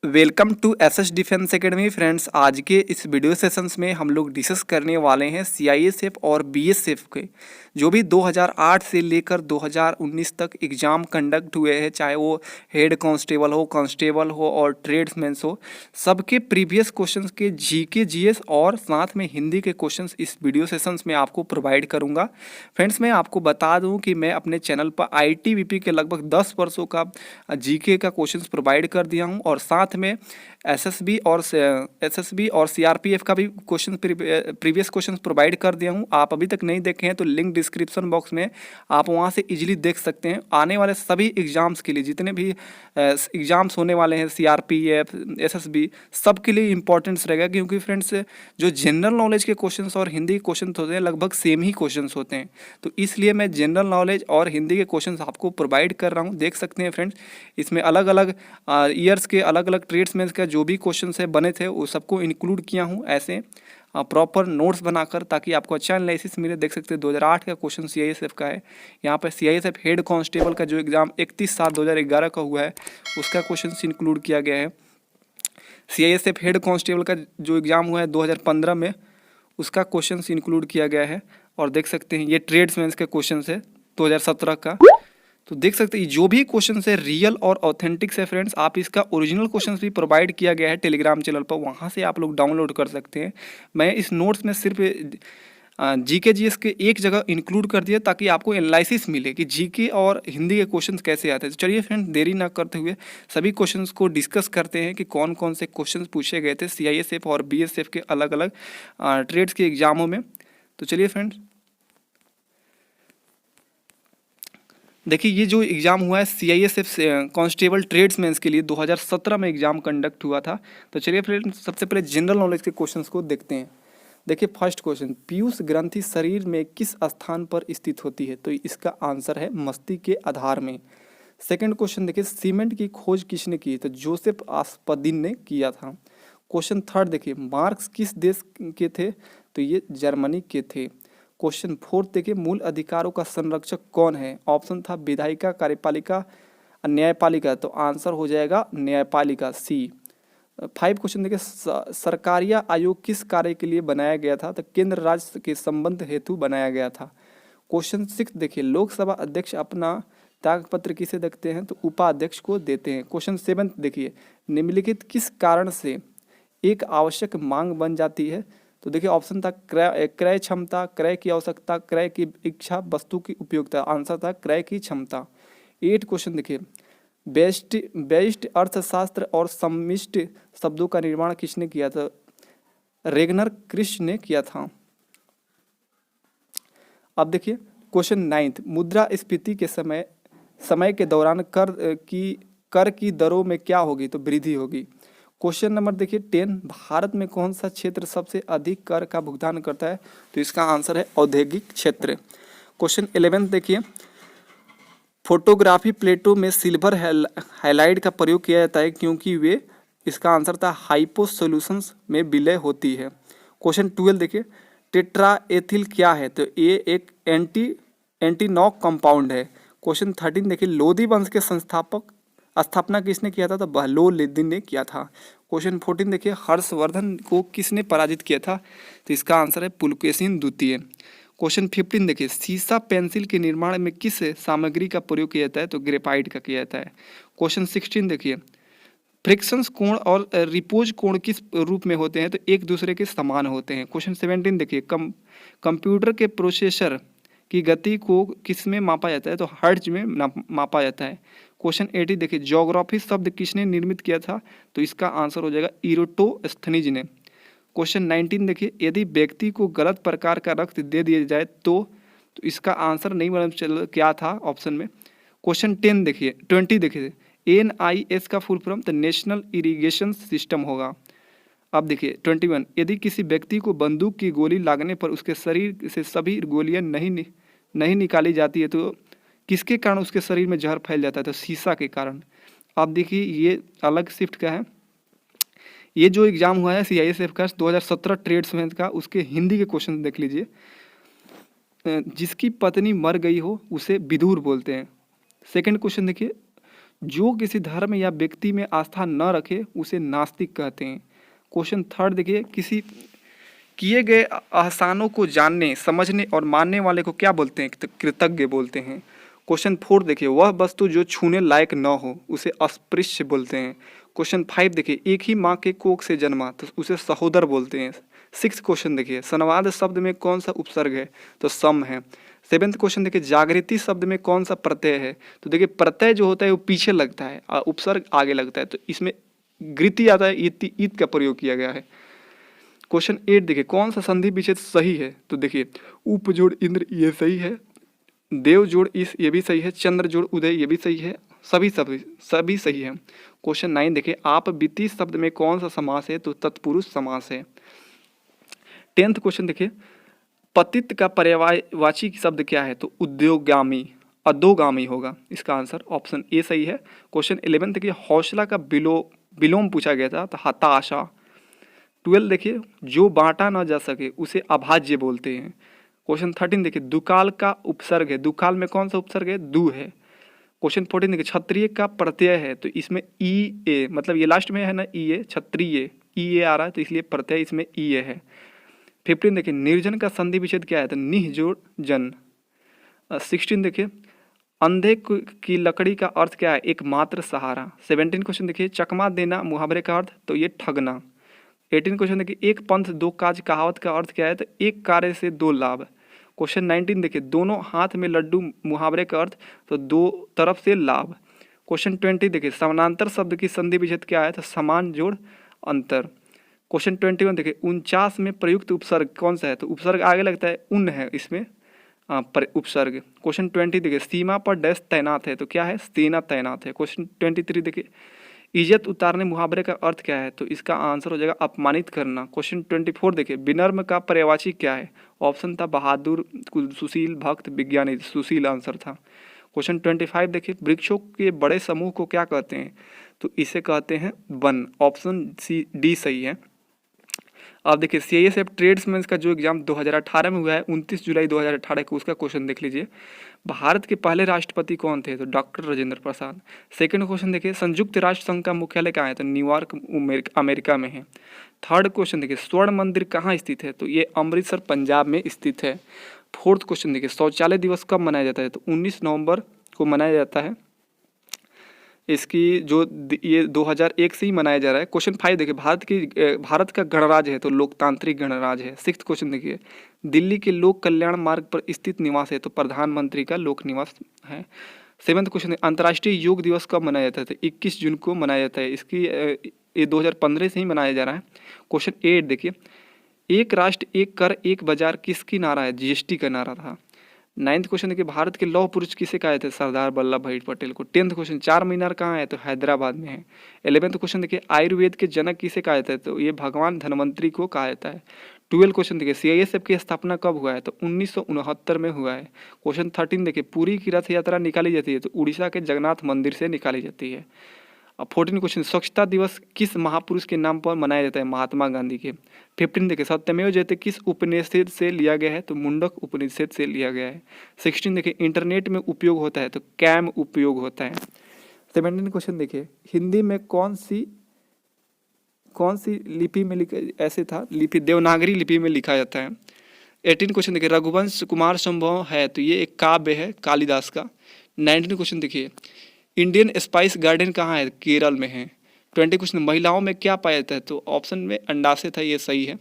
Welcome to SS defence academy friends. आज के इस वीडियो सेशंस में हम लोग डिस्कस करने वाले हैं सीआईएसएफ और बीएसएफ के जो भी 2008 से लेकर 2019 तक एग्ज़ाम कंडक्ट हुए हैं, चाहे वो हेड कांस्टेबल हो और ट्रेड्समैन्स हो, सबके प्रीवियस क्वेश्चंस के जीके जीएस और साथ में हिंदी के क्वेश्चंस इस वीडियो सेशंस में आपको प्रोवाइड करूँगा। फ्रेंड्स, मैं आपको बता दूँ कि मैं अपने चैनल पर आईटीबीपी के लगभग 10 वर्षों का जीके का क्वेश्चंस प्रोवाइड कर दिया हूँ और साथ में एसएसबी और सीआरपीएफ का भी क्वेश्चन प्रीवियस क्वेश्चंस प्रोवाइड कर दिया हूँ। आप अभी तक नहीं देखे हैं तो लिंक डिस्क्रिप्शन बॉक्स में आप वहाँ से इजीली देख सकते हैं। आने वाले सभी एग्जाम्स के लिए जितने भी एग्जाम्स होने वाले हैं सीआरपीएफ एसएसबी सब के लिए इंपॉर्टेंस रहेगा, क्योंकि फ्रेंड्स जो जनरल नॉलेज के क्वेश्चंस और हिंदी के क्वेश्चंस होते हैं लगभग सेम ही क्वेश्चंस होते हैं, तो इसलिए मैं जनरल नॉलेज और हिंदी के क्वेश्चंस आपको प्रोवाइड कर रहा हूँ। देख सकते हैं फ्रेंड्स, इसमें अलग अलग ईयर्स के अलग अलग ट्रेड्समैन का जो भी क्वेश्चन है बने थे वो सबको इंक्लूड किया हूँ ऐसे प्रॉपर नोट्स बनाकर, ताकि आपको अच्छा एनालिसिस मिले। देख सकते हैं 2008 का क्वेश्चन सीआईएसएफ का है। यहाँ पर सीआईएसएफ हेड कांस्टेबल का जो एग्ज़ाम 31/7/2011 का हुआ है उसका क्वेश्चन इंक्लूड किया गया है। सीआईएसएफ हेड कांस्टेबल का जो एग्ज़ाम हुआ है 2015 में उसका क्वेश्चन इंक्लूड किया गया है। और देख सकते हैं ये ट्रेड्समैन का क्वेश्चन है 2017 का। तो देख सकते हैं जो भी क्वेश्चन है रियल और ऑथेंटिक है फ्रेंड्स। आप इसका ओरिजिनल क्वेश्चन भी प्रोवाइड किया गया है टेलीग्राम चैनल पर, वहाँ से आप लोग डाउनलोड कर सकते हैं। मैं इस नोट्स में सिर्फ जीके जीएस के एक जगह इंक्लूड कर दिया ताकि आपको एनालिसिस मिले कि जीके और हिंदी के क्वेश्चंस कैसे आते हैं। तो चलिए फ्रेंड्स, देरी ना करते हुए सभी क्वेश्चंस को डिस्कस करते हैं कि कौन कौन से क्वेश्चंस पूछे गए थे सीआईएसएफ और बीएसएफ के अलग अलग ट्रेड्स के एग्जामों में। तो चलिए फ्रेंड्स, देखिए ये जो एग्ज़ाम हुआ है सीआईएसएफ कांस्टेबल ट्रेड्समैन्स के लिए 2017 में एग्ज़ाम कंडक्ट हुआ था। तो चलिए फ्रेंड्स, सबसे पहले जनरल नॉलेज के क्वेश्चंस को देखते हैं। देखिए फर्स्ट क्वेश्चन, पीयूष ग्रंथि शरीर में किस स्थान पर स्थित होती है? तो इसका आंसर है मस्तिष्क के आधार में। सेकंड क्वेश्चन देखिए, सीमेंट की खोज किसने की? तो जोसेफ आस्पदिन ने किया था। क्वेश्चन थर्ड देखिए, मार्क्स किस देश के थे? तो ये जर्मनी के थे। क्वेश्चन फोर्थ देखिए, मूल अधिकारों का संरक्षक कौन है? ऑप्शन था विधायिका, कार्यपालिका, न्यायपालिका। तो आंसर हो जाएगा न्यायपालिका, सी। 5 क्वेश्चन देखिए, सरकारिया आयोग किस कार्य के लिए बनाया गया था? तो केंद्र राज्य के संबंध हेतु बनाया गया था। क्वेश्चन 6 देखिए, लोकसभा अध्यक्ष अपना त्यागपत्र किसे देते हैं? तो उपाध्यक्ष को देते हैं। क्वेश्चन 7 देखिए, निम्नलिखित किस कारण से एक आवश्यक मांग बन जाती है? तो देखिए ऑप्शन था क्रय क्षमता, क्रय की आवश्यकता, क्रय की इच्छा, वस्तु की उपयोगिता। आंसर था क्रय की क्षमता। 8 क्वेश्चन देखिए, बेस्ट अर्थशास्त्र और सम्मिष्ट शब्दों का निर्माण किसने किया था? रेगनर कृष्ण ने किया था। अब देखिए क्वेश्चन 9, मुद्रास्फीति के समय के दौरान कर की दरों में क्या होगी? तो वृद्धि होगी। क्वेश्चन नंबर देखिए 10, भारत में कौन सा क्षेत्र सबसे अधिक कर का भुगतान करता है? तो इसका आंसर है औद्योगिक क्षेत्र। क्वेश्चन 11 देखिए, फोटोग्राफी प्लेटों में सिल्वर हाइलाइट का प्रयोग किया जाता है क्योंकि वे, इसका आंसर था हाइपो सॉल्यूशंस में विलय होती है। क्वेश्चन 12 देखिए, टेट्राएथिल क्या है? तो ये एक एंटीनॉक कंपाउंड है। क्वेश्चन 13 देखिए, लोदी वंश के स्थापना किसने किया था? तो बहलोल ने किया था। क्वेश्चन 14 देखिए, हर्षवर्धन को किसने पराजित किया था? तो इसका आंसर है पुलकेशिन द्वितीय। क्वेश्चन 15 देखिए, सीसा पेंसिल के निर्माण में किस सामग्री का प्रयोग किया जाता है? तो ग्रेफाइट का किया जाता है। क्वेश्चन 16 देखिए, फ्रिक्शंस कोण और रिपोज कोण किस रूप में होते हैं? तो एक दूसरे के समान होते हैं। क्वेश्चन 17 देखिए, कंप्यूटर के प्रोसेसर की गति को किस में मापा जाता है? तो हर्ट्ज में मापा जाता है। क्वेश्चन 18 देखिए, ज्योग्राफी शब्द किसने निर्मित किया था? तो इसका आंसर हो जाएगा इरोटोस्थनीज ने। क्वेश्चन 19 देखिए, यदि व्यक्ति को गलत प्रकार का रक्त दे दिया जाए तो इसका आंसर नहीं मालूम चल क्या था ऑप्शन में। क्वेश्चन 20 देखिए, NIS का फुल फॉर्म तो नेशनल इरिगेशन सिस्टम होगा। अब देखिए 21, यदि किसी व्यक्ति को बंदूक की गोली लागने पर उसके शरीर से सभी गोलियां नहीं निकाली जाती है तो किसके कारण उसके शरीर में जहर फैल जाता है? तो सीसा के कारण। अब देखिए ये अलग शिफ्ट का है। ये जो एग्जाम हुआ है सीआईएसएफ का 2017 ट्रेड्समैन का, उसके हिंदी के क्वेश्चन देख लीजिए। जिसकी पत्नी मर गई हो उसे विदुर बोलते हैं। सेकंड क्वेश्चन देखिए, जो किसी धर्म या व्यक्ति में आस्था न रखे उसे नास्तिक कहते हैं। क्वेश्चन थर्ड देखिए, किसी किए गए आसानों को जानने, समझने और मानने वाले को क्या बोलते हैं? कृतज्ञ बोलते हैं। क्वेश्चन फोर देखिए, वह वस्तु जो छूने लायक न हो उसे अस्पृश्य बोलते हैं। क्वेश्चन फाइव देखिए, एक ही माँ के कोख से जन्मा तो उसे सहोदर बोलते हैं। सिक्स क्वेश्चन देखिए, सनवाद शब्द में कौन सा उपसर्ग है? तो सम है। सेवेंथ क्वेश्चन देखिए, जागृति शब्द में कौन सा प्रत्यय है? तो देखिए प्रत्यय जो होता है वो पीछे लगता है और उपसर्ग आगे लगता है, तो इसमें गृति आता है, ईत का प्रयोग किया गया है। क्वेश्चन 8 देखिए, कौन सा संधि विच्छेद सही है? तो देखिए उप जोड़ इंद्र ये सही है, देव जोड़ इस ये भी सही है, चंद्र जोड़ उदय ये भी सही है, सभी सही है। क्वेश्चन 9 देखिए, आप बीती शब्द में कौन सा समास है? तो तत्पुरुष समास है। 10th क्वेश्चन देखिए, पतित का पर्यायवाची शब्द क्या है? तो उद्योगामी, अधोगामी होगा इसका आंसर, ऑप्शन ए सही है। क्वेश्चन 11 देखिए, हौसला का विलोम पूछा गया था, तो हताशा। 12 देखिए, जो बांटा ना जा सके उसे अभाज्य बोलते हैं। क्वेश्चन 13 देखिए, दुकाल का उपसर्ग है, दुकाल में कौन सा उपसर्ग है? दु है। क्वेश्चन 14 देखिए, क्षत्रिय का प्रत्यय है, तो इसमें ई ए, मतलब ये लास्ट में है ना ई ए, क्षत्रिय ई ए आ रहा है तो इसलिए प्रत्यय इसमें ई ए है। 15 देखिए, निर्जन का संधि विच्छेद क्या है? तो निह जोड़ जन। 16 देखिए, अंधे की लकड़ी का अर्थ क्या है? एकमात्र सहारा। 17 क्वेश्चन देखिए, चकमा देना मुहावरे का अर्थ, तो ये ठगना। 18 क्वेश्चन देखिए, एक पंथ दो काज कहावत का अर्थ क्या है? तो एक कार्य से दो लाभ। क्वेश्चन 19 देखिए, दोनों हाथ में लड्डू मुहावरे का अर्थ, तो दो तरफ से लाभ। क्वेश्चन 20 देखिए, समानांतर शब्द की संधि विच्छेद क्या है? तो समान जोड़ अंतर। क्वेश्चन 21 देखिए, 49 में प्रयुक्त उपसर्ग कौन सा है? तो उपसर्ग आगे लगता है, उन है इसमें उपसर्ग। क्वेश्चन 20 देखिए, सीमा पर डैश तैनात है, तो क्या है? सेना तैनात है। क्वेश्चन 23 देखिए, इज्जत उतारने मुहावरे का अर्थ क्या है? तो इसका आंसर हो जाएगा अपमानित करना। क्वेश्चन 24 देखिए, विनम्र का पर्यायवाची क्या है? ऑप्शन था बहादुर, सुशील, भक्त, विज्ञानी, सुशील आंसर था। क्वेश्चन 25 देखिए, वृक्षों के बड़े समूह को क्या कहते हैं? तो इसे कहते हैं वन, ऑप्शन सी डी सही है। अब देखिए, CISF ट्रेड्समैन का जो एग्जाम 2018 में हुआ है 29 जुलाई 2018 को, उसका क्वेश्चन देख लीजिए। भारत के पहले राष्ट्रपति कौन थे? तो doctor Rajendra Prasad. Second question देखिए, संयुक्त राष्ट्र संघ का मुख्यालय कहाँ है? तो न्यूयॉर्क अमेरिका में है। थर्ड क्वेश्चन देखिए, स्वर्ण मंदिर कहाँ स्थित है? तो ये अमृतसर पंजाब में स्थित है। फोर्थ क्वेश्चन देखिए, शौचालय दिवस कब मनाया जाता है? तो 19 नवंबर को मनाया जाता है। इसकी जो ये 2001 से ही मनाया जा रहा है। क्वेश्चन 5 देखिए, भारत का गणराज्य है, तो लोकतांत्रिक गणराज्य है। 6th क्वेश्चन देखिए, दिल्ली के लोक कल्याण मार्ग पर स्थित निवास है, तो प्रधानमंत्री का लोक निवास है। 7th क्वेश्चन, अंतर्राष्ट्रीय योग दिवस कब मनाया जाता है? तो 21 जून को मनाया जाता है। इसकी ये 2015 से ही मनाया जा रहा है। क्वेश्चन 8 देखिए, एक राष्ट्र एक कर एक बाजार किसकी नारा है? GST का नारा था। 9th क्वेश्चन देखिए, भारत के लौह पुरुष किसे कहा जाता है? सरदार वल्लभ भाई पटेल को। 10th क्वेश्चन, चार मीनार कहाँ है? तो हैदराबाद में है। 11th क्वेश्चन देखिए, आयुर्वेद के जनक किसे कहा जाता है? तो ये भगवान धन्वंतरी को कहा जाता है। 12th क्वेश्चन देखिए, CISF की स्थापना कब हुआ है? तो 1969 में हुआ है। क्वेश्चन 13 देखिए, पुरी की रथ यात्रा निकाली जाती है, तो उड़ीसा के जगन्नाथ मंदिर से निकाली जाती है। अब 14 क्वेश्चन, स्वच्छता दिवस किस महापुरुष के नाम पर मनाया जाता है? महात्मा गांधी के। 15 देखिए, सत्यमेव जयते किस उपनिषद से लिया गया है? तो मुंडक उपनिषद से लिया गया है। 16 देखिए, इंटरनेट में उपयोग होता है, तो कैम उपयोग होता है। 17 क्वेश्चन देखिए, हिंदी में कौन सी लिपि में लिखा, ऐसे था लिपि, देवनागरी लिपि में लिखा जाता है। 18 क्वेश्चन देखिए, रघुवंश कुमार संभव है, तो ये एक काव्य है कालिदास का। 19 क्वेश्चन देखिए, इंडियन स्पाइस गार्डन कहाँ है? केरल में है। 20 क्वेश्चन, महिलाओं में क्या पाया जाता है? तो ऑप्शन में अंडाशय था, ये सही है।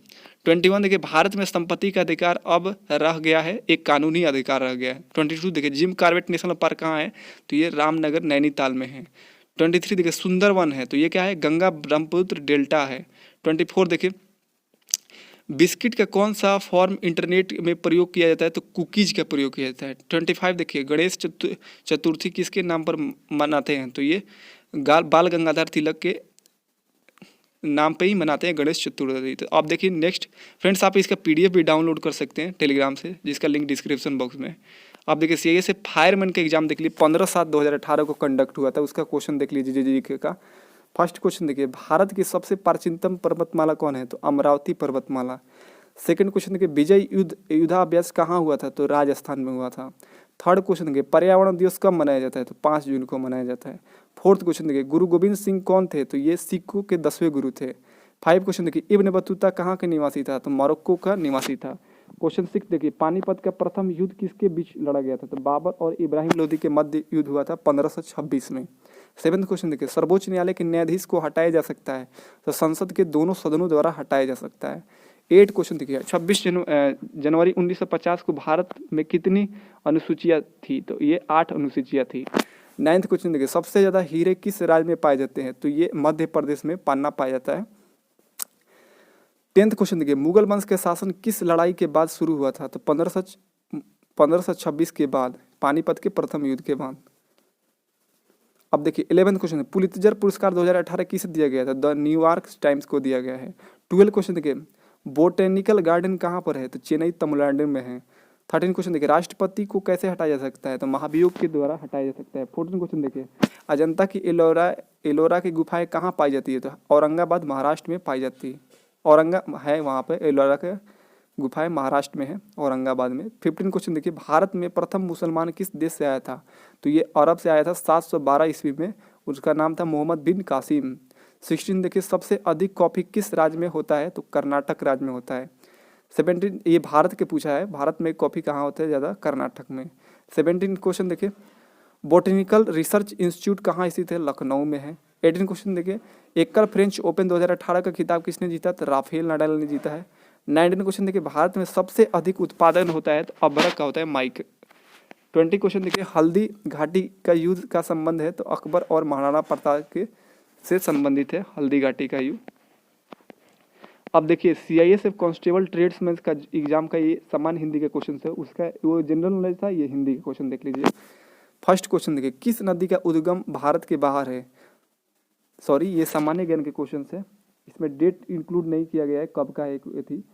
21 देखिए, भारत में संपत्ति का अधिकार अब रह गया है, एक कानूनी अधिकार रह गया है। 22 देखिए, जिम कॉर्बेट नेशनल पार्क कहाँ है? तो ये रामनगर नैनीताल में है। 23 देखिए, सुंदरवन है, तो ये क्या है? गंगा ब्रह्मपुत्र डेल्टा है। 24 देखिए, बिस्किट का कौन सा फॉर्म इंटरनेट में प्रयोग किया जाता है? तो कुकीज का प्रयोग किया जाता है। 25 देखिए, गणेश चतुर्थी किसके नाम पर मनाते हैं? तो ये बाल गंगाधर तिलक के नाम पे ही मनाते हैं गणेश चतुर्थी। तो आप देखिए नेक्स्ट फ्रेंड्स, आप इसका PDF भी डाउनलोड कर सकते हैं टेलीग्राम से, जिसका लिंक डिस्क्रिप्शन बॉक्स में। आप देखिए, CISF फायरमैन का एग्जाम देख लीजिए, 15/7/2018 को कंडक्ट हुआ था, उसका क्वेश्चन देख लीजिए GK का। फर्स्ट क्वेश्चन देखिए, भारत की सबसे प्राचीनतम पर्वतमाला कौन है? तो अमरावती पर्वतमाला। सेकंड क्वेश्चन देखिए, विजय युद्धाभ्यास कहाँ हुआ था? तो राजस्थान में हुआ था। थर्ड क्वेश्चन देखिए पर्यावरण दिवस कब मनाया जाता है? तो 5 जून को मनाया जाता है। फोर्थ क्वेश्चन देखिए गुरु गोविंद सिंह कौन थे? तो ये सिखों के 10वें गुरु थे। 5 क्वेश्चन देखिए इब्न बतूता कहाँ के निवासी था? तो मोरक्को का निवासी था। क्वेश्चन 6 देखिए पानीपत का प्रथम युद्ध किसके बीच लड़ा गया था? तो बाबर और इब्राहिम लोदी के मध्य युद्ध हुआ था 1526 में। 7th क्वेश्चन देखिए सर्वोच्च न्यायालय के न्यायाधीश को हटाया जा सकता है? तो संसद के दोनों सदनों द्वारा हटाया जा सकता है। 8 क्वेश्चन देखिए 26 जनवरी 1950 को भारत में कितनी अनुसूचियाँ थी? तो ये 8 अनुसूचियाँ थी। 9th क्वेश्चन देखिए सबसे ज़्यादा हीरे किस राज्य में पाए जाते हैं? तो ये मध्य प्रदेश में पन्ना पाया जाता है। 10th क्वेश्चन देखिए मुगल वंश के शासन किस लड़ाई के बाद शुरू हुआ था? तो 1526 के बाद, पानीपत के प्रथम युद्ध के बाद। अब देखिए 11th क्वेश्चन है पुलित्जर पुरस्कार 2018 किसे दिया गया था? द न्यूयॉर्क टाइम्स को दिया गया है। 12th क्वेश्चन देखिए बोटेनिकल गार्डन कहाँ पर है? तो चेन्नई तमिलनाडु में है। 13th क्वेश्चन देखिए राष्ट्रपति को कैसे हटाया जा सकता है? तो महाभियोग के द्वारा हटाया जा सकता है। 14th क्वेश्चन देखिए अजंता की एलोरा की गुफाएं कहाँ पाई जाती है? तो औरंगाबाद महाराष्ट्र में पाई जाती है। औरंगा है वहाँ पे एलोरा के गुफाएं महाराष्ट्र में है, औरंगाबाद में। 15 क्वेश्चन देखिए भारत में प्रथम मुसलमान किस देश से आया था? तो ये अरब से आया था 712 ईस्वी में, उसका नाम था मोहम्मद बिन कासिम। 16 देखिए सबसे अधिक कॉफी किस राज्य में होता है? तो कर्नाटक राज्य में होता है। 17 ये भारत के पूछा है, भारत में कॉफी कहाँ होता है ज़्यादा? कर्नाटक में। 17 क्वेश्चन देखिए बोटेनिकल रिसर्च इंस्टीट्यूट कहाँ स्थित है? लखनऊ में है। 18 क्वेश्चन देखिए एकल फ्रेंच ओपन 2018 का खिताब किसने जीता? तो राफेल नाडाल ने जीता है। 19 क्वेश्चन देखिए भारत में सबसे अधिक उत्पादन होता है? तो अबरक का होता है, माइक। 20 क्वेश्चन देखिए हल्दी घाटी का युद्ध का संबंध है? तो अकबर और महाराणा प्रताप के से संबंधित है हल्दी घाटी का युद्ध। अब देखिए CISF कांस्टेबल ट्रेड्समैन का एग्जाम का ये सामान्य हिंदी के क्वेश्चन है, उसका वो जनरल नॉलेज था, ये हिंदी के क्वेश्चन देख लीजिए। फर्स्ट क्वेश्चन देखिए किस नदी का उद्गम भारत के बाहर है? सॉरी ये सामान्य ज्ञान के क्वेश्चन है, इसमें डेट इंक्लूड नहीं किया गया है कब का एक थी।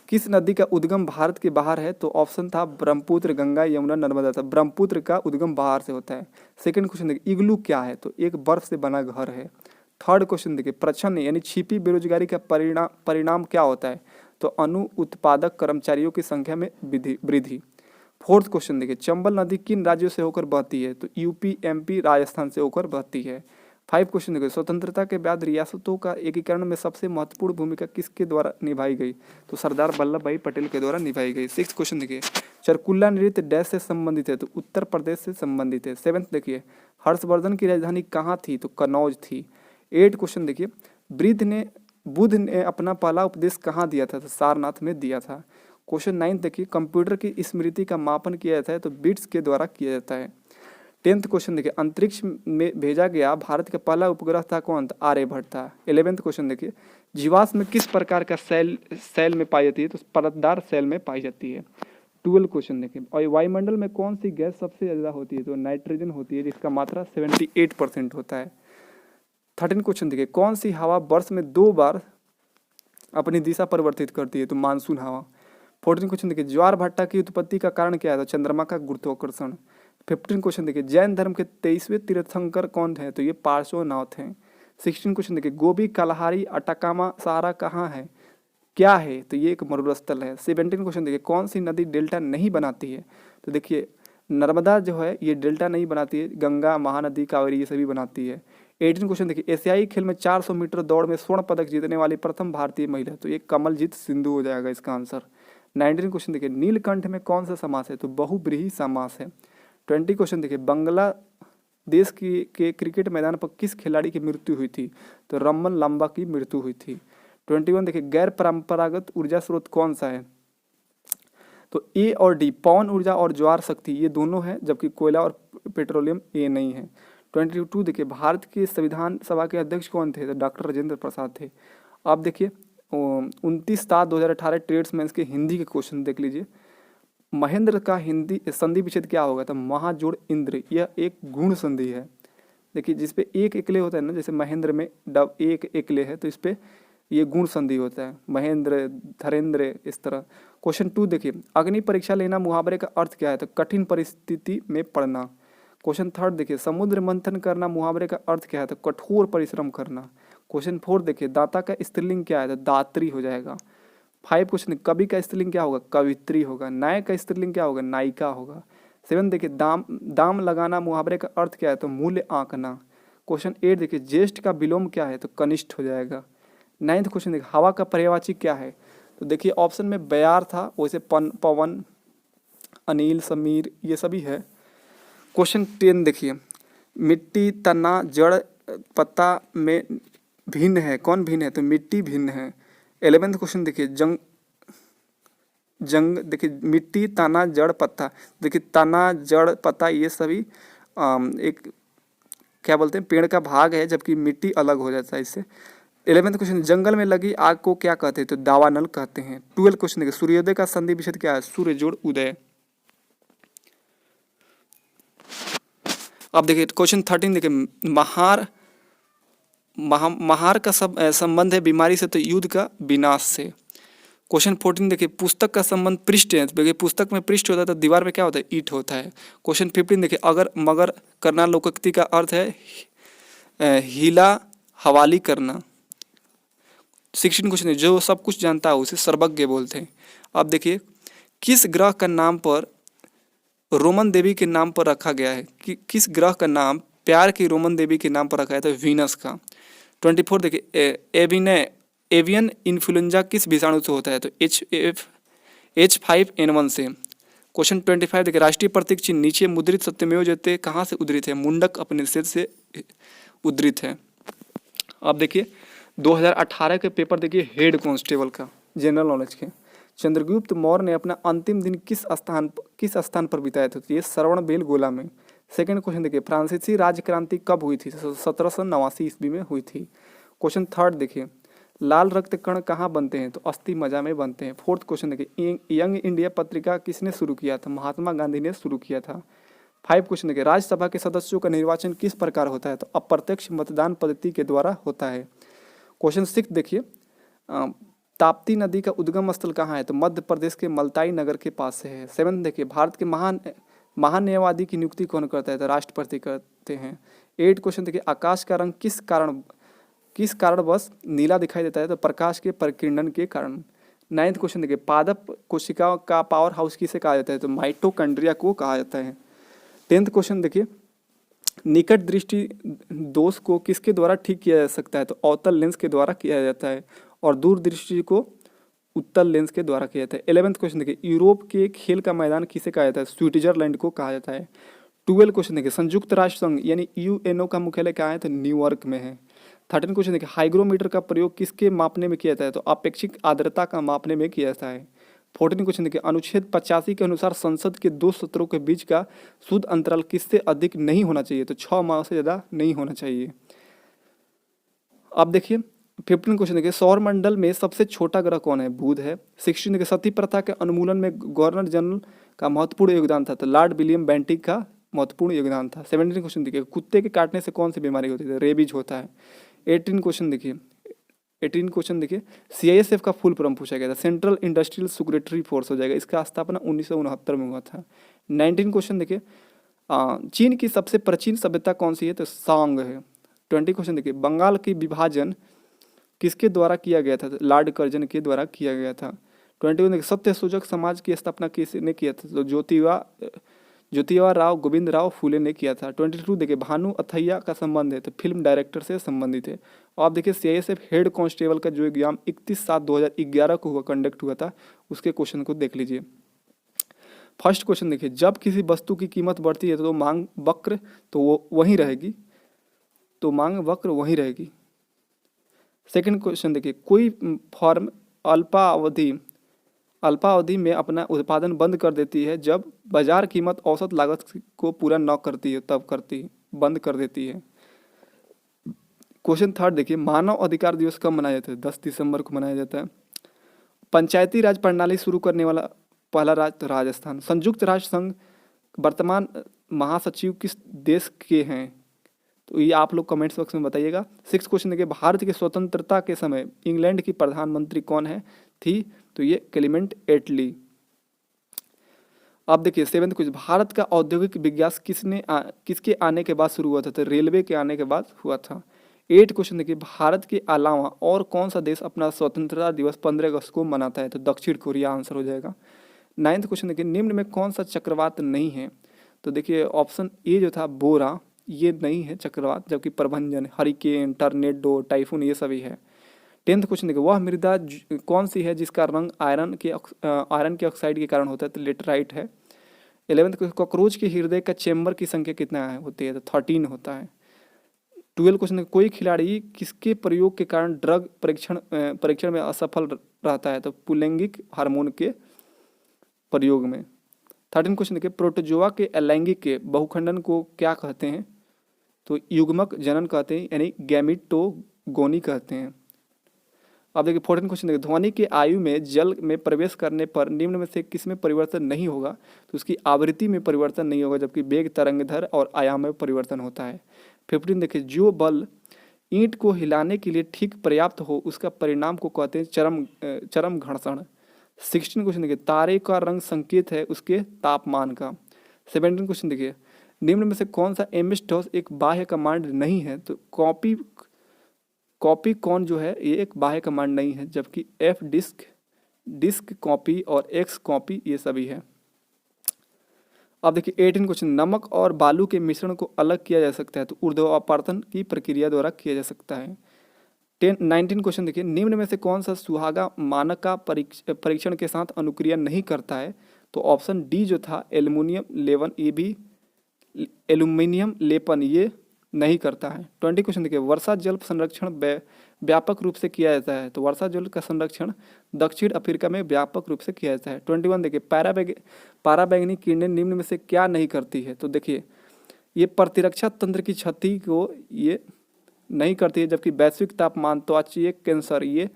किस नदी का उद्गम भारत के बाहर है? तो ऑप्शन था ब्रह्मपुत्र, गंगा, यमुना, नर्मदा था। ब्रह्मपुत्र का उद्गम बाहर से होता है। सेकंड क्वेश्चन देखिए इग्लू क्या है? तो एक बर्फ से बना घर है। थर्ड क्वेश्चन देखिए प्रच्छन्न यानी छिपी बेरोजगारी का परिणाम क्या होता है? तो अनु उत्पादक कर्मचारियों की संख्या में वृद्धि। फोर्थ क्वेश्चन देखिए चंबल नदी किन राज्यों से होकर बहती है? तो यूपी, MP, राजस्थान से होकर बहती है। 5 क्वेश्चन देखिए स्वतंत्रता के बाद रियासतों का एकीकरण में सबसे महत्वपूर्ण भूमिका किसके द्वारा निभाई गई? तो सरदार वल्लभ भाई पटेल के द्वारा निभाई गई। 6 क्वेश्चन देखिए चरकुल्ला नृत्य डैश से संबंधित है? तो उत्तर प्रदेश से संबंधित है। 7th देखिए हर्षवर्धन की राजधानी कहाँ थी? तो कन्नौज थी। 8 क्वेश्चन देखिए बुद्ध ने अपना पहला उपदेश कहाँ दिया था? तो सारनाथ में दिया था। क्वेश्चन 9 देखिए कंप्यूटर की स्मृति का मापन किया जाता है? तो बिट्स के द्वारा किया जाता है। 10th क्वेश्चन देखिए अंतरिक्ष में भेजा गया भारत का पहला उपग्रह था कौन? आर्यभट्ट था। 11th क्वेश्चन देखिए जीवाश्म में किस प्रकार का सेल में पाई जाती है? तो परतदार सेल में पाई जाती है। 12 क्वेश्चन देखिए और वायुमंडल में कौन सी गैस सबसे ज़्यादा होती है? तो नाइट्रोजन होती है, जिसका मात्रा 78% होता है। 13 क्वेश्चन देखिए कौन सी हवा वर्ष में 2 बार अपनी दिशा परिवर्तित करती है? तो मानसून हवा। 14 क्वेश्चन देखिए ज्वार भाटा की उत्पत्ति का कारण क्या है? तो चंद्रमा का गुरुत्वाकर्षण। 15 क्वेश्चन देखिए जैन धर्म के 23वें तीर्थंकर कौन थे? तो ये पार्श्वनाथ हैं। 16 क्वेश्चन देखिए गोबी, कलहारी, अटाकामा, सहारा कहाँ है, क्या है? तो ये एक मरुस्थल है। 17 क्वेश्चन देखिए कौन सी नदी डेल्टा नहीं बनाती है? तो देखिए नर्मदा जो है ये डेल्टा नहीं बनाती है, गंगा, महानदी, कावेरी ये सभी बनाती है। 18 क्वेश्चन देखिए एशियाई खेल में 400 मीटर दौड़ में स्वर्ण पदक जीतने वाली प्रथम भारतीय महिला? तो ये कमलजीत सिंधु हो जाएगा इसका आंसर। 19 क्वेश्चन देखिए नीलकंठ में कौन सा समास है? तो बहुब्रीहि समास है। 20 क्वेश्चन देखिए बांग्लादेश के क्रिकेट मैदान पर किस खिलाड़ी की मृत्यु हुई थी? तो रमन लांबा की मृत्यु हुई थी। 21 देखिए गैर परंपरागत ऊर्जा स्रोत कौन सा है? तो A और D पवन ऊर्जा और ज्वार शक्ति ये दोनों हैं, जबकि कोयला और पेट्रोलियम ये नहीं है। 22 देखिए भारत के संविधान सभा के अध्यक्ष कौन थे? तो डॉक्टर राजेंद्र प्रसाद थे। अब देखिए 29/7/2018 ट्रेड्समैन के हिंदी के क्वेश्चन देख लीजिए। महेंद्र का हिंदी संधि विच्छेद क्या होगा? तो महाजोड़ इंद्र, यह एक गुण संधि है। देखिए जिसपे एक एकले होता है ना, जैसे महेंद्र में एक एकले है, तो इस पे ये गुण संधि होता है, महेंद्र, धरेंद्र, इस तरह। क्वेश्चन 2 देखिए अग्नि परीक्षा लेना मुहावरे का अर्थ क्या है? तो कठिन परिस्थिति में पड़ना। क्वेश्चन 3 देखिए समुद्र मंथन करना मुहावरे का अर्थ क्या है? तो कठोर परिश्रम करना। क्वेश्चन 4 देखिए दाता का स्त्रीलिंग क्या है? तो दात्री हो जाएगा। 5 क्वेश्चन कवि का स्त्रीलिंग क्या होगा? कवित्री होगा। नायक का स्त्रीलिंग क्या होगा? नायिका होगा। 7 देखिए दाम दाम लगाना मुहावरे का अर्थ क्या है, तो मूल्य आंकना। क्वेश्चन 8 देखिए ज्येष्ठ का विलोम क्या है, तो कनिष्ठ हो जाएगा। 9th क्वेश्चन देखिए हवा का पर्यायवाची क्या है, तो देखिए ऑप्शन में बयार था, वैसे पवन, अनिल, समीर ये सभी है। क्वेश्चन 10 देखिए मिट्टी, तना, जड़, पत्ता में भिन्न है, कौन भिन्न है, तो मिट्टी भिन्न है। 11th क्वेश्चन देखिए जंग देखिए मिट्टी, तना, जड़, पत्ता, देखिए तना, जड़, पत्ता ये सभी एक क्या बोलते हैं पेड़ का भाग है, जबकि मिट्टी अलग हो जाता है इससे। 11th क्वेश्चन जंगल में लगी आग को क्या कहते हैं, तो दावानल कहते हैं। 12th क्वेश्चन देखिए सूर्योदय का संधि विच्छेद क्या है, सूर्य जोड़ उदय। अब देखिए क्वेश्चन 13 देखिए महार का संबंध है बीमारी से, तो युद्ध का विनाश से। क्वेश्चन 14 देखिए पुस्तक का संबंध पृष्ठ है, देखिए पुस्तक में पृष्ठ होता है तो दीवार में क्या होता है, ईंट होता है। क्वेश्चन 15 देखिए अगर मगर करना लोकोक्ति का अर्थ है हीला हवाली करना। 16 क्वेश्चन जो सब कुछ जानता है उसे सर्वज्ञ बोलते हैं। अब देखिए किस ग्रह का नाम पर रोमन देवी के नाम पर रखा गया है, कि किस ग्रह का नाम प्यार की रोमन देवी के नाम पर रखा है, तो वीनस का। 24 देखिए एवियन इन्फ्लुएंजा किस विषाणु से होता है, तो H5N1 से। क्वेश्चन 25 देखिए राष्ट्रीय प्रतीक चिन्ह नीचे मुद्रित सत्यमेव जयते कहाँ से उद्धृत है, मुंडक उपनिषद से उद्धृत है। अब देखिए 2018 के पेपर देखिए हेड कांस्टेबल का जनरल नॉलेज के, चंद्रगुप्त मौर्य ने अपना अंतिम दिन किस स्थान पर बिताया था, तो ये श्रवणबेलगोला में। सेकंड क्वेश्चन देखिए फ्रांसीसी राज्य क्रांति कब हुई थी, 1789 ईस्वी में हुई थी। क्वेश्चन 3 देखिए लाल रक्त कण कहाँ बनते हैं, तो अस्थि मज्जा में बनते हैं। 4th क्वेश्चन देखिए यंग इंडिया पत्रिका किसने शुरू किया था, महात्मा गांधी ने शुरू किया था। 5 क्वेश्चन देखिए राज्यसभा के सदस्यों का निर्वाचन किस प्रकार होता है, तो अप्रत्यक्ष मतदान पद्धति के द्वारा होता है। क्वेश्चन 6 देखिए ताप्ती नदी का उद्गम स्थल कहाँ है, तो मध्य प्रदेश के मलताई नगर के पास से है। 7 देखिए भारत के महान न्यायवादी की नियुक्ति कौन करता है, तो राष्ट्रपति करते हैं। 8 क्वेश्चन देखिए आकाश का रंग किस कारणवश नीला दिखाई देता है, तो प्रकाश के परिकिरण के कारण। 9th क्वेश्चन देखिए पादप कोशिका का पावर हाउस किसे कहा जाता है, तो माइटोकॉन्ड्रिया को कहा जाता है। 10th क्वेश्चन देखिए निकट दृष्टि दोष को किसके द्वारा ठीक किया जा सकता है, तो अवतल लेंस के द्वारा किया जाता है, और दूर दृष्टि को उत्तल लेंस के द्वारा किया जाता है। 11th क्वेश्चन देखिए यूरोप के खेल का मैदान किसे कहा जाता है, स्विट्जरलैंड को कहा जाता है। 12 क्वेश्चन देखिए संयुक्त राष्ट्र संघ यानी यूएनओ का मुख्यालय कहाँ है, तो न्यूयॉर्क में है। 13 क्वेश्चन देखिए हाइग्रोमीटर का प्रयोग किसके मापने में किया जाता है, तो अपेक्षिक आर्द्रता का मापने में किया जाता है। 14 क्वेश्चन देखिए अनुच्छेद 85 के अनुसार संसद के 2 सत्रों के बीच का शुद्ध अंतराल किससे अधिक नहीं होना चाहिए, तो 6 माह से ज़्यादा नहीं होना चाहिए। अब देखिए 15 क्वेश्चन देखिए सौर मंडल में सबसे छोटा ग्रह कौन है, बुध है। 16 देखिए सती प्रथा के उन्मूलन में गवर्नर जनरल का महत्वपूर्ण योगदान था, तो लॉर्ड विलियम बेंटिक का महत्वपूर्ण योगदान था। 17 क्वेश्चन देखिए कुत्ते के काटने से कौन सी बीमारी होती है, रेबीज होता है। 18 क्वेश्चन देखिए CISF का फुल फॉर्म पूछा गया था, सेंट्रल इंडस्ट्रियल सिक्योरिटी फोर्स हो जाएगा, इसका स्थापना 1969 में हुआ था। 19 क्वेश्चन देखिए चीन की सबसे प्राचीन सभ्यता कौन सी है, तो सांग है। 20 क्वेश्चन देखिए बंगाल की विभाजन किसके द्वारा किया गया था, तो लॉर्ड कर्जन के द्वारा किया गया था। 21 देखिए सत्य सूचक समाज की स्थापना किसने किया था, तो ज्योतिबा राव गोविंद राव फूले ने किया था। 22 देखिए भानु अथैया का संबंध है, तो फिल्म डायरेक्टर से संबंधित है। और आप देखिए CISF हेड कांस्टेबल का जो एग्जाम 31/7/2011 को हुआ कंडक्ट हुआ था, उसके क्वेश्चन को देख लीजिए। फर्स्ट क्वेश्चन देखिए जब किसी वस्तु की कीमत बढ़ती है तो मांग वक्र तो वो वहीं रहेगी, तो मांग वक्र वहीं रहेगी। सेकंड क्वेश्चन देखिए कोई फर्म अल्पावधि में अपना उत्पादन बंद कर देती है जब बाजार कीमत औसत लागत को पूरा न करती है, तब बंद कर देती है। क्वेश्चन 3 देखिए मानव अधिकार दिवस कब मनाया जाता है, 10 दिसंबर को मनाया जाता है। पंचायती राज प्रणाली शुरू करने वाला पहला राज्य तो राजस्थान। संयुक्त राष्ट्र संघ वर्तमान महासचिव किस देश के हैं, तो ये आप लोग कमेंट्स बॉक्स में बताइएगा। 6 क्वेश्चन देखिए भारत की स्वतंत्रता के समय इंग्लैंड की प्रधानमंत्री कौन है थी, तो ये क्लेमेंट एटली। अब देखिए 7th क्वेश्चन भारत का औद्योगिक विकास किसके आने के बाद शुरू हुआ था, तो रेलवे के आने के बाद हुआ था। 8 क्वेश्चन देखिए भारत के अलावा और कौन सा देश अपना स्वतंत्रता दिवस 15 अगस्त को मनाता है, तो दक्षिण कोरिया आंसर हो जाएगा। 9th क्वेश्चन देखिए निम्न में कौन सा चक्रवात नहीं है, तो देखिए ऑप्शन ए जो था बोरा, ये नहीं है चक्रवात, जबकि प्रभंजन, हरिकेन, टर्नेडो, टाइफून ये सभी है। 10th क्वेश्चन देखिए, वह मृदा कौन सी है जिसका रंग आयरन के ऑक्साइड के कारण होता है, तो लेटराइट है। 11th, कॉकरोच के हृदय का चेम्बर की संख्या कितना है होती है, तो 13 होता है। 12 क्वेश्चन, कोई खिलाड़ी किसके प्रयोग के कारण ड्रग परीक्षण में असफल रहता है, तो पुलैंगिक हार्मोन के प्रयोग में। 13 क्वेश्चन देखिए, प्रोटोजोआ के अलैंगिक के बहुखंडन को क्या कहते हैं, तो युग्मक जनन कहते हैं, यानी गैमीटोगोनी कहते हैं। अब देखिए 14 क्वेश्चन देखिए, ध्वनि के आयु में जल में प्रवेश करने पर निम्न में से किस में परिवर्तन नहीं होगा, तो उसकी आवृत्ति में परिवर्तन नहीं होगा, जबकि वेग, तरंगधर और आयाम में परिवर्तन होता है। 15 देखिए, जो बल ईंट को हिलाने के लिए ठीक पर्याप्त हो उसका परिणाम को कहते हैं चरम घर्षण। 16 क्वेश्चन देखिए, तारे का रंग संकेत है उसके तापमान का। 17 क्वेश्चन देखिए, निम्न में से कौन सा एमएस डॉस एक बाह्य कमांड नहीं है, तो कॉपी कॉन जो है ये एक बाह्य कमांड नहीं है, जबकि एफ डिस्क कॉपी और एक्स कॉपी ये सभी है। अब देखिए 18 क्वेश्चन, नमक और बालू के मिश्रण को अलग किया जा सकता है, तो ऊर्ध्वापर्तन की प्रक्रिया द्वारा किया जा सकता है। 19 क्वेश्चन देखिए, निम्न में से कौन सा सुहागा मानक का परीक्षण के साथ अनुक्रिया नहीं करता है, तो ऑप्शन डी जो था एल्यूमिनियम लेपन ये नहीं करता है। 20 क्वेश्चन देखिए, वर्षा जल संरक्षण व्यापक रूप से किया जाता है, तो वर्षा जल का संरक्षण दक्षिण अफ्रीका में व्यापक रूप से किया जाता है। 21 देखिए, पाराबैंगनी किरणें निम्न में से क्या नहीं करती है, तो देखिए ये प्रतिरक्षा तंत्र की क्षति को ये नहीं करती है, जबकि वैश्विक तापमान, त्वचा कैंसर ये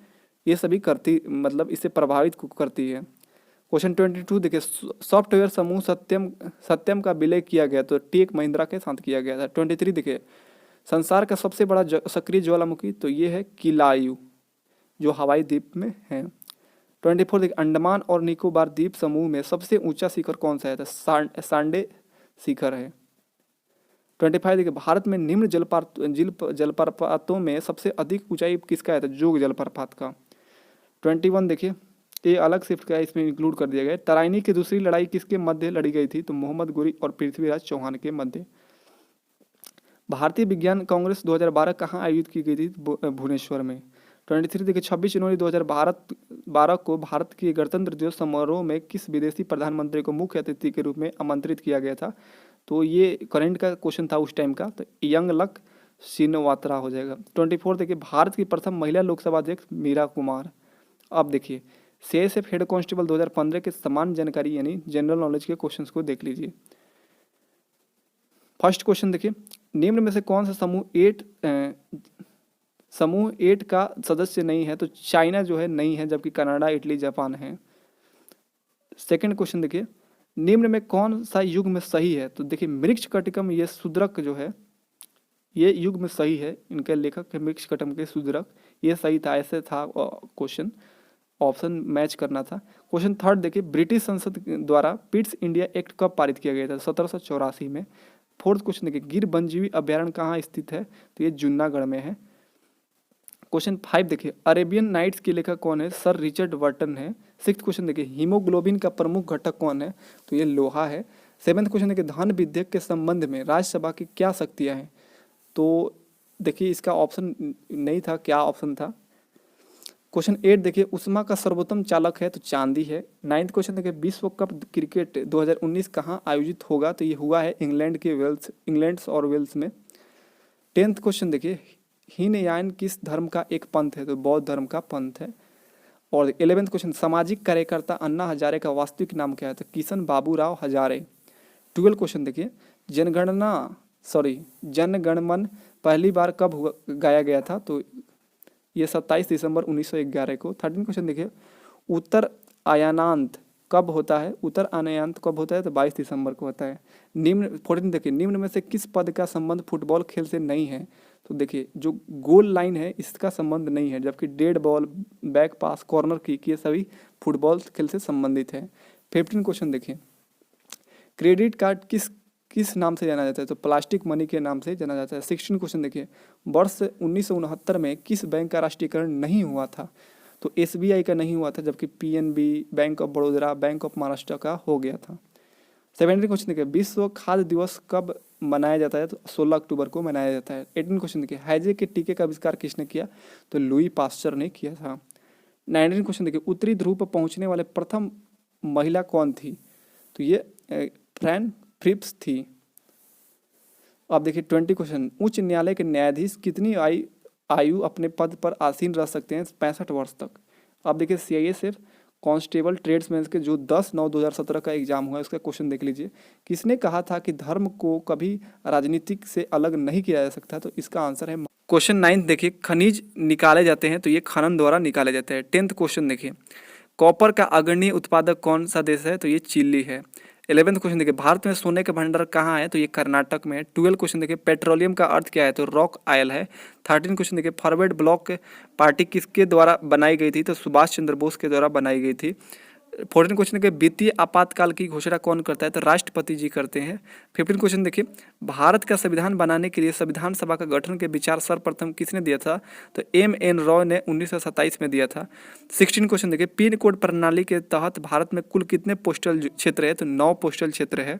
सभी करती, मतलब इसे प्रभावित करती है। क्वेश्चन 22 देखिए, सॉफ्टवेयर समूह सत्यम का विलय किया गया, तो टेक महिंद्रा के साथ किया गया था। 23 देखिए, संसार का सबसे बड़ा सक्रिय ज्वालामुखी, तो ये है किलायू जो हवाई द्वीप में है। 24 देखिए, अंडमान और निकोबार द्वीप समूह में सबसे ऊंचा शिखर कौन सा है, तो सांडे शिखर है। 25 देखिए, भारत में निम्न जलप्रपातों में सबसे अधिक ऊंचाई किसका है, तो जोग जलप्रपात का। 21 देखिए, ये अलग शिफ्ट का इसमें इंक्लूड कर दिया गया। तराइनी की दूसरी लड़ाई किसके मध्य लड़ी गई थी, तो मोहम्मद गोरी और पृथ्वीराज चौहान के मध्य। भारतीय विज्ञान कांग्रेस 2012 कहाँ आयोजित की गई थी, भुवनेश्वर में। 23 देखिए, 26 जनवरी 2012 को भारत के गणतंत्र दिवस समारोह में किस विदेशी प्रधानमंत्री को मुख्य अतिथि के रूप में आमंत्रित किया गया था, तो ये करंट का क्वेश्चन था उस टाइम का, तो यंगलक श्रीवास्तव हो जाएगा। 24 देखिए, भारत की प्रथम महिला लोकसभा अध्यक्ष मीरा कुमार। अब देखिए सीआईएसएफ हेड कांस्टेबल 2015 के समान जानकारी यानी जनरल नॉलेज के क्वेश्चंस को देख लीजिए। फर्स्ट क्वेश्चन देखिए, निम्न में से कौन सा समूह 8 का सदस्य नहीं है, तो चाइना जो है नहीं है, जबकि कनाडा, इटली, जापान है। सेकंड क्वेश्चन देखिए, निम्न में कौन सा युग में सही है, तो देखिए मृक्ष कटिकम ये शूद्रक जो है ये युग में सही है, इनके लेखक है मृक्ष कटिकम के शूद्रक, ये सही था, ऐसे था क्वेश्चन, ऑप्शन मैच करना था। क्वेश्चन थर्ड देखिए, ब्रिटिश संसद द्वारा पिट्स इंडिया एक्ट कब पारित किया गया था, 1784 में। फोर्थ क्वेश्चन देखिए, गिर वन्यजीव अभ्यारण्य कहाँ स्थित है, तो ये जूनागढ़ में है। क्वेश्चन 5 देखिए, अरेबियन नाइट्स के लेखक कौन है, सर रिचर्ड बर्टन है। सिक्स्थ क्वेश्चन देखिए, हीमोग्लोबिन का प्रमुख घटक कौन है, तो ये लोहा है। सेवेंथ क्वेश्चन देखिए, धन विधेयक के संबंध में राज्यसभा की क्या शक्तियाँ हैं, तो देखिए इसका ऑप्शन नहीं था, क्या ऑप्शन था। क्वेश्चन 8 देखिए, उष्मा का सर्वोत्तम चालक है, तो चांदी है। 9th क्वेश्चन देखिए, विश्व कप क्रिकेट 2019 कहाँ आयोजित होगा, तो ये हुआ है इंग्लैंड और वेल्स में। 10th क्वेश्चन देखिए, हीनयान किस धर्म का एक पंथ है, तो बौद्ध धर्म का पंथ है। और 11th क्वेश्चन, सामाजिक कार्यकर्ता अन्ना हजारे का वास्तविक नाम क्या है, तो किशन बाबूराव हजारे। 12 क्वेश्चन देखिए, जनगणमन पहली बार कब गाया गया था, तो ये 27 दिसंबर 1911 को। 13 क्वेश्चन देखिए, उत्तर आयानांत कब होता है, तो 22 दिसंबर को होता है। 14 देखिए, निम्न में से किस पद का संबंध फुटबॉल खेल से नहीं है, तो देखिए जो गोल लाइन है इसका संबंध नहीं है, जबकि डेड बॉल, बैक पास, कॉर्नर किक ये सभी फुटबॉल खेल से संबंधित है। 15 क्वेश्चन देखिए, क्रेडिट कार्ड किस नाम से जाना जाता है, तो प्लास्टिक मनी के नाम से जाना जाता है। 16 क्वेश्चन देखिए, वर्ष 1969 में किस बैंक का राष्ट्रीयकरण नहीं हुआ था, तो एसबीआई का नहीं हुआ था, जबकि PNB, bank of Baroda, bank of Maharashtra का हो गया था। 17 क्वेश्चन देखिए, विश्व खाद्य दिवस कब मनाया जाता है? तो 16 अक्टूबर को मनाया जाता है। 18 क्वेश्चन देखिए, हैजे के टीके का आविष्कार किसने किया? तो लुई पास्चर ने किया था। 19 क्वेश्चन देखिए, उत्तरी ध्रुव पर पहुंचने वाले प्रथम महिला कौन थी? तो ये फ्रैन फ्रिप्स थी। अब देखिए 20 क्वेश्चन, उच्च न्यायालय के न्यायाधीश कितनी आयु अपने पद पर आसीन रह सकते हैं? 65 वर्ष तक। अब देखिए CISF कांस्टेबल ट्रेड्समैन के जो 10/9/2017 का एग्जाम हुआ है उसका क्वेश्चन देख लीजिए। किसने कहा था कि धर्म को कभी राजनीतिक से अलग नहीं किया जा सकता? तो इसका आंसर है क्वेश्चन 9 देखिए, खनिज निकाले जाते हैं तो ये खनन द्वारा निकाले जाते हैं। 10th क्वेश्चन देखिए, कॉपर का अग्रणी उत्पादक कौन सा देश है? तो ये चिली है। 11th क्वेश्चन देखिए, भारत में सोने का भंडार कहाँ है? तो ये कर्नाटक में है। 12 क्वेश्चन देखिए, पेट्रोलियम का अर्थ क्या है? तो रॉक आयल है। 13 क्वेश्चन देखिए, फॉरवर्ड ब्लॉक पार्टी किसके द्वारा बनाई गई थी? तो सुभाष चंद्र बोस के द्वारा बनाई गई थी। 14 क्वेश्चन देखिए, वित्तीय आपातकाल की घोषणा कौन करता है? तो राष्ट्रपति जी करते हैं। 15 क्वेश्चन देखिए, भारत का संविधान बनाने के लिए संविधान सभा का गठन के विचार सर्वप्रथम किसने दिया था? तो M.N. रॉय ने 1927 में दिया था। 16 क्वेश्चन देखिए, पिन कोड प्रणाली के तहत भारत में कुल कितने पोस्टल क्षेत्र है? तो 9 पोस्टल क्षेत्र है।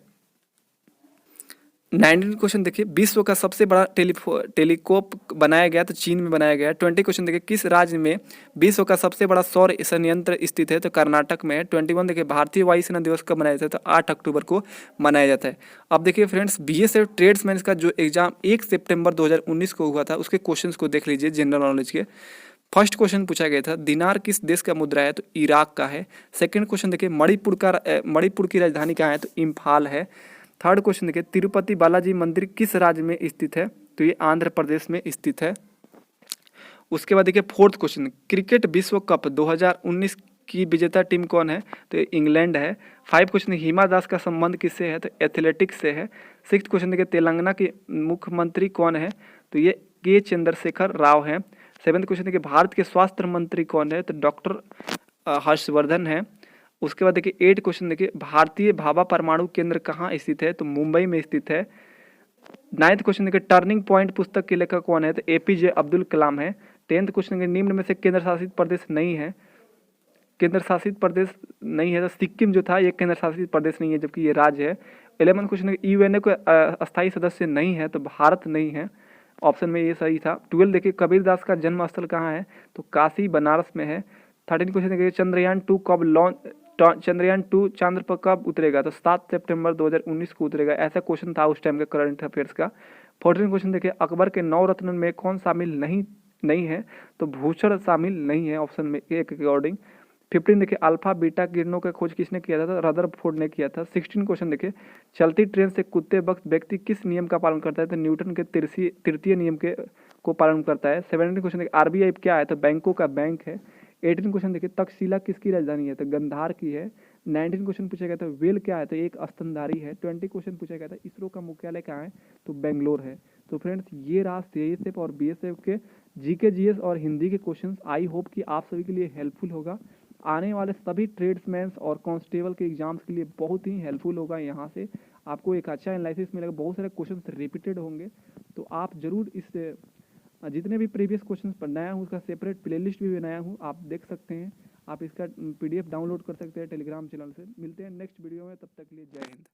19 क्वेश्चन देखिए, विश्व का सबसे बड़ा टेलीस्कोप बनाया गया तो चीन में बनाया गया है। 20 क्वेश्चन देखिए, किस राज्य में विश्व का सबसे बड़ा सौर संयंत्र स्थित है? तो कर्नाटक में है। 21 देखिए, भारतीय वायुसेना दिवस कब मनाया जाता है? तो 8 अक्टूबर को मनाया जाता है। अब देखिए फ्रेंड्स, BSF ट्रेड्समैन का जो एग्जाम 1 सितंबर 2019 को हुआ था उसके क्वेश्चन को देख लीजिए जनरल नॉलेज के। फर्स्ट क्वेश्चन पूछा गया था, दिनार किस देश का मुद्रा है? तो इराक का है। सेकंड क्वेश्चन देखिए, मणिपुर की राजधानी कहाँ है? तो इम्फाल है। थर्ड क्वेश्चन देखिए, तिरुपति बालाजी मंदिर किस राज्य में स्थित है? तो ये आंध्र प्रदेश में स्थित है। उसके बाद देखिए फोर्थ क्वेश्चन, क्रिकेट विश्व कप 2019 की विजेता टीम कौन है? तो ये इंग्लैंड है। 5 क्वेश्चन, हिमा दास का संबंध किससे है? तो एथलेटिक्स से है। 6 क्वेश्चन देखिए, तेलंगाना के मुख्यमंत्री कौन है? तो ये के चंद्रशेखर राव है। 7th क्वेश्चन देखिए, भारत के स्वास्थ्य मंत्री कौन है? तो डॉक्टर हर्षवर्धन है। उसके बाद देखिए 8 क्वेश्चन देखिए, भारतीय भाभा परमाणु केंद्र कहाँ स्थित है? तो मुंबई में स्थित है। 9th क्वेश्चन देखिए, टर्निंग पॉइंट पुस्तक के लेखक कौन है? तो APJ अब्दुल कलाम है। 10th क्वेश्चन के निम्न में से केंद्र शासित प्रदेश नहीं है। केंद्र शासित प्रदेश नहीं है तो सिक्किम जो था ये केंद्र शासित प्रदेश नहीं है जबकि ये राज्य है। 11th क्वेश्चन, UNA को अस्थायी सदस्य नहीं है तो भारत नहीं है। ऑप्शन में ये सही था। 12 देखिए, कबीरदास का जन्म स्थल कहाँ है? तो काशी बनारस में है। 13 क्वेश्चन देखिए, चंद्रयान 2 चांद्र पर कब उतरेगा? तो 7 सितंबर 2019 को उतरेगा। ऐसा क्वेश्चन था उस टाइम का करंट अफेयर्स का। 14 क्वेश्चन देखिए, अकबर के 9 रत्न में कौन शामिल नहीं है? तो भूषण शामिल नहीं है ऑप्शन में ए के अकॉर्डिंग। 15 देखिए, अल्फा बीटा किरणों का खोज किसने किया था? तो रदरफोर्ड ने किया था। 16 क्वेश्चन देखिए, चलती ट्रेन से कूदते वक्त व्यक्ति किस नियम का पालन करता है? तो न्यूटन के तृतीय नियम के को पालन करता है। 17 क्वेश्चन देखिए, RBI क्या है? तो बैंकों का बैंक है। 18 क्वेश्चन देखिए, तक्षशिला किसकी राजधानी है? तो गंधार की है। 19 क्वेश्चन पूछा गया था, वेल क्या है? तो एक स्तनधारी है। 20 क्वेश्चन पूछा गया था, इसरो का मुख्यालय कहाँ है? तो बेंगलोर है। तो फ्रेंड्स, ये रहा CISF और BSF के GK GS और हिंदी के क्वेश्चंस। आई होप कि आप सभी के लिए हेल्पफुल होगा। आने वाले सभी ट्रेड्समैन और कांस्टेबल के एग्जाम्स के लिए बहुत ही हेल्पफुल होगा। यहाँ से आपको एक अच्छा एनालिसिस मिलेगा, बहुत सारे क्वेश्चंस रिपीटेड होंगे। तो आप जरूर इस जितने भी प्रीवियस क्वेश्चंस बनाया हूँ उसका सेपरेट प्लेलिस्ट भी बनाया हूँ, आप देख सकते हैं। आप इसका PDF डाउनलोड कर सकते हैं टेलीग्राम चैनल से। मिलते हैं नेक्स्ट वीडियो में, तब तक के लिए जय हिंद।